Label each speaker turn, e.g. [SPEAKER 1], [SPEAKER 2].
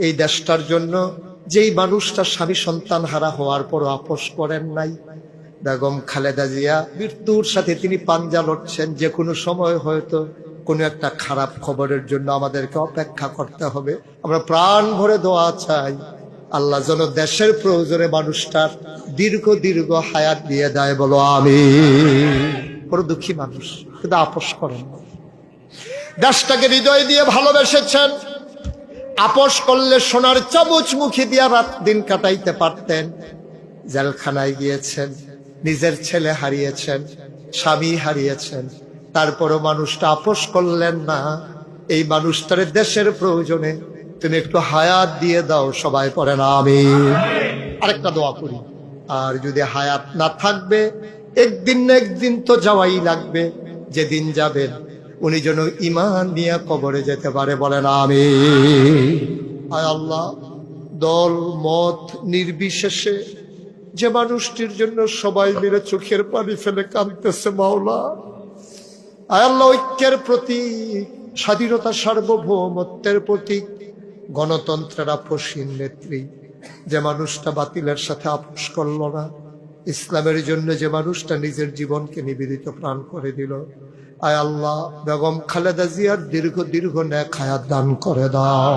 [SPEAKER 1] এই দেশটার জন্য যেই মানুষটা স্বামী সন্তান হারা হওয়ার পর আপোষ করেন নাই, বেগম খালেদা জিয়া, মৃত্যুর সাথে তিনি পাঞ্জা লড়ছেন। যে কোনো সময় হয়তো কোনো একটা খারাপ খবরের জন্য আমাদেরকে অপেক্ষা করতে হবে। আমরা প্রাণ ভরে দোয়া চাই, আল্লাহ যেন দেশের প্রয়োজনে মানুষটার দীর্ঘ দীর্ঘ হায়াত দিয়ে দেয়, বলো আমিন। বড় দুঃখী মানুষ, কিন্তু আপোষ করেন না। দেশটাকে হৃদয় দিয়ে ভালোবেসেছেন। আপোষ করলে সোনার চামচ মুখে দিয়া রাত দিন কাটাইতে পারতেন। জেলখানায় গিয়েছেন, নিজের ছেলে হারিয়েছেন, স্বামী হারিয়েছেন, তারপরও মানুষটা আপোষ করলেন না। এই মানুষটার দেশের প্রয়োজনে তুমি একটু হায়াত দিয়ে দাও, সবাই পড়েন আমিন। আরেকটা দোয়া করি, আর যদি হায়াত না থাকবে, একদিন না একদিন তো যাওয়াই লাগবে। যেদিন যাবেন উনি যেন ঈমান নিয়ে কবরে যেতে পারে, বলেন আমিন। আয় আল্লাহ, দল মত নির্বিশেষে যে মানুষটির জন্য সবাই মিলে চোখের পানি ফেলে কাঁদতেছে মাওলা, আয় আল্লাহ, ঐক্যের প্রতীক, স্বাধীনতা সার্বভৌমত্বের প্রতীক, গণতন্ত্রের আপোষহীন নেত্রী, যে মানুষটা বাতিলের সাথে আপোষ করল না, ইসলামের জন্য যে মানুষটা নিজের জীবনকে নিবেদিত প্রাণ করে দিল, আয় আল্লাহ, বেগম খালেদা জিয়ার দীর্ঘ দীর্ঘ নেক হায়াত দান করে দাও।